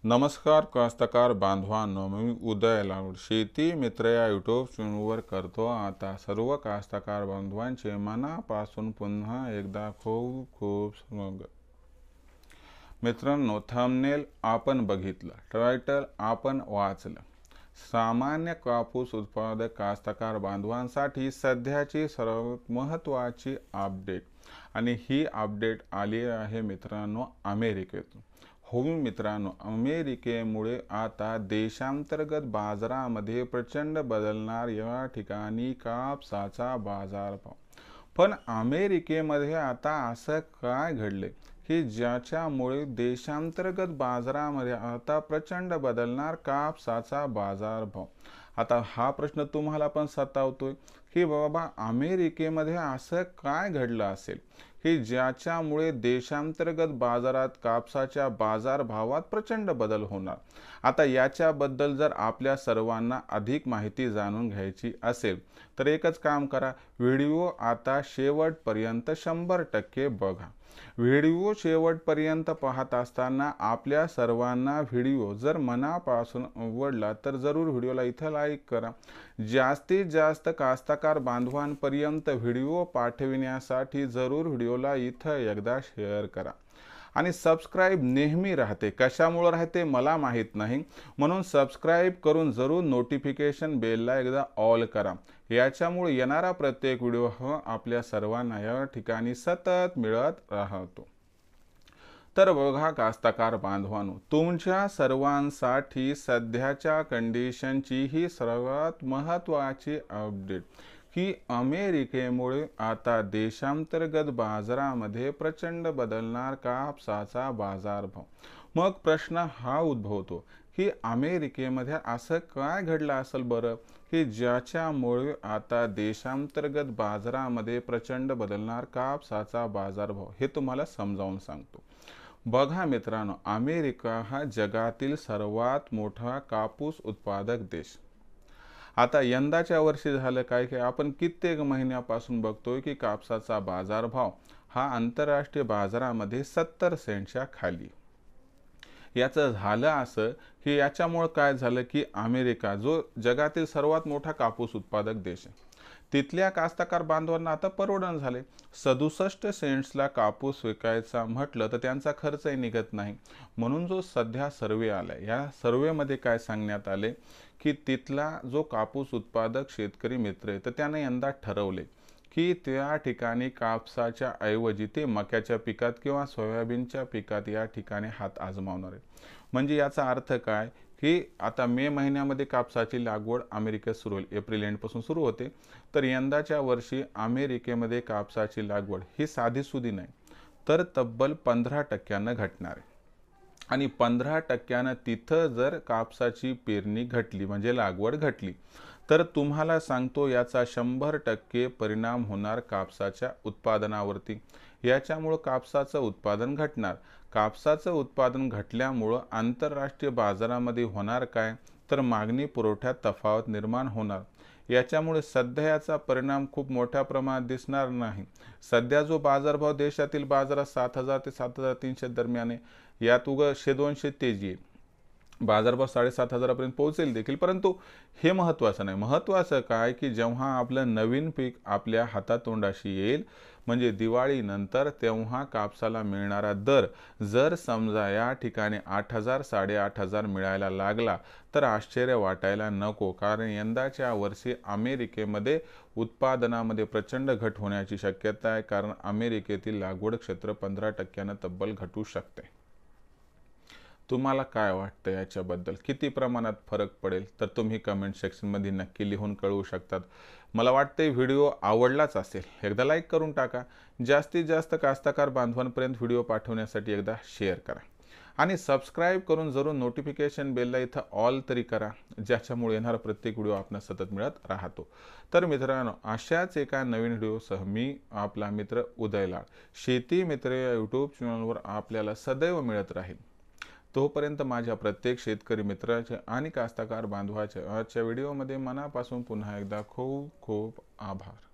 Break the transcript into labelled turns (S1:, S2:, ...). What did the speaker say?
S1: नमस्कार कास्तकार बांधवांनो, मी उदय लाड शेती मित्र या यूट्यूब चॅनलवर करतो आता सर्व कास्तकार बांधवांचे मनापासून पुन्हा एकदा खूप खूप स्वागत। मित्रांनो, थंबनेल आपण बघितलं, टायटल आपण वाचलं। सामान्य कापूस उत्पादक कास्तकार बांधवांसाठी सध्याची सर्वात महत्त्वाची अपडेट, आणि ही अपडेट आली आहे मित्रांनो अमेरिकेतून। हो मित्रांनो, अमेरिकेमुळे आता देशांतर्गत बाजारामध्ये प्रचंड बदलणार या ठिकाणी कापसाचा बाजारभाव। पण अमेरिकेमध्ये आता असं काय घडले की ज्याच्यामुळे देशांतर्गत बाजारामध्ये आता प्रचंड बदलणार कापसाचा बाजारभाव? आता हा प्रश्न तुम्हाला पण सतावतोय की बाबा अमेरिकेमध्ये असं काय घडलं असेल की ज्याच्यामुळे देशांतर्गत बाजारात कापसाच्या बाजारभावात प्रचंड बदल होणार। आता याच्याबद्दल जर आपल्या सर्वांना अधिक माहिती जाणून घ्यायची असेल तर एकच काम करा, व्हिडिओ आता शेवटपर्यंत 100% बघा। व्हिडिओ शेवटपर्यंत पाहत असताना आपल्या सर्वांना व्हिडिओ जर मनापासून आवडला तर जरूर व्हिडिओला इथं लाईक करा। जास्तीत जास्त कास्तकार बांधवांपर्यंत व्हिडिओ पाठविण्यासाठी जरूर व्हिडिओला इथं एकदा शेअर करा। आणि सबस्क्राइब नेहमी राहते, कशामुळे राहते मला माहित नाही, म्हणून सबस्क्राइब करून जरूर नोटिफिकेशन बेलला एकदा ऑल करा। याच्यामुळे येणारा प्रत्येक व्हिडिओ हा आपल्या सर्वांना या ठिकाणी सतत मिळत राहतो। तर बघा कास्तकार बांधवांनो, तुमच्या सर्वांसाठी सध्याच्या कंडिशनची ही सर्वात महत्त्वाची अपडेट की अमेरिकेमुळे आता देशांतर्गत बाजारामध्ये प्रचंड बदलणार कापसाचा बाजारभाव। मग प्रश्न हा उद्भवतो की अमेरिकेमध्ये असं काय घडलं असेल बरं की ज्याच्यामुळे आता देशांतर्गत बाजारामध्ये प्रचंड बदलणार कापसाचा बाजारभाव? हे तुम्हाला समजावून सांगतो। बघा मित्रांनो, अमेरिका हा जगातील सर्वात मोठा कापूस उत्पादक देश। आता यंदाच्या वर्षी झालं काय की आपण कित्येक महिन्यापासून बघतोय की कापसाचा बाजारभाव हा आंतरराष्ट्रीय बाजारामध्ये 70 सेंटच्या खाली। याचं झालं असं की याच्यामुळे काय झालं की अमेरिका जो जगातील सर्वात मोठा कापूस उत्पादक देश आहे, तिथल्या कास्तकार बांधवांना आता परवडण झाले। 67 सेंट्सला कापूस विकायचा म्हटलं तर त्यांचा खर्चही निघत नाही। म्हणून जो सध्या सर्वे आलाय, या सर्वेमध्ये काय सांगण्यात आले की तिथला जो कापूस उत्पादक शेतकरी मित्र आहे तर त्याने यंदा ठरवले की त्या ठिकाणी कापसाच्या ऐवजी ते मक्याच्या पिकात किंवा सोयाबीनच्या पिकात या ठिकाणी हात आजमावणार आहे। म्हणजे याचा अर्थ काय की आता मे महिन्यामध्ये कापसाची लागवड अमेरिकेत सुरू होईल, एप्रिल एंडपासून सुरू होते। तर यंदाच्या वर्षी अमेरिकेमध्ये कापसाची लागवड ही साधीसुधी नाही, तर तब्बल 15% घटणार आहे। आणि 15% तिथं जर कापसाची पेरणी घटली म्हणजे लागवड घटली तर तुम्हाला सांगतो याचा 100% परिणाम होणार कापसाच्या उत्पादनावरती। याच्यामुळे कापसाचं उत्पादन घटणार। कापसाचं उत्पादन घटल्यामुळे आंतरराष्ट्रीय बाजारामध्ये होणार काय तर मागणी पुरवठ्यात तफावत निर्माण होणार। याच्यामुळे सध्या याचा परिणाम खूप मोठ्या प्रमाणात दिसणार नाही। सध्या जो बाजारभाव देशातील बाजारात 7000 ते 7300 दरम्यान आहे, यात 100-200 तेजी आहे। बाजारभाव 7500 पर्यंत पोहोचेल देखील, परंतु हे महत्त्वाचं नाही। महत्त्वाचं काय की जेव्हा आपलं नवीन पीक आपल्या हातातोंडाशी येईल म्हणजे दिवाळीनंतर, तेव्हा कापसाला मिळणारा दर जर समजा या ठिकाणी 8000 8500 मिळायला लागला तर आश्चर्य वाटायला नको। कारण यंदाच्या वर्षी अमेरिकेमध्ये उत्पादनामध्ये प्रचंड घट होण्याची शक्यता आहे, कारण अमेरिकेतील लागवड क्षेत्र 15% तब्बल घटू शकते। तुम्हाला काय वाटतं याच्याबद्दल, किती प्रमाणात फरक पडेल तर तुम्ही कमेंट सेक्शनमध्ये नक्की लिहून कळवू शकतात। मला वाटते व्हिडिओ आवडलाच असेल, एकदा लाईक करून टाका। जास्तीत जास्त कास्तकार बांधवांपर्यंत व्हिडिओ पाठवण्यासाठी एकदा शेअर करा आणि सबस्क्राइब करून जरूर नोटिफिकेशन बेलला इथं ऑल तरी करा, ज्याच्यामुळे येणारा प्रत्येक व्हिडिओ आपल्याला सतत मिळत राहतो। तर मित्रांनो, अशाच एका नवीन व्हिडिओसह मी आपला मित्र उदय लाड शेती मित्र या यूट्यूब चॅनलवर आपल्याला सदैव मिळत राहील। तोपर्यंत माझ्या प्रत्येक शेतकरी मित्राचे आणि कास्तकार बांधवाचे आजच्या व्हिडिओमध्ये मनापासून पुन्हा एकदा खूप खूप आभार।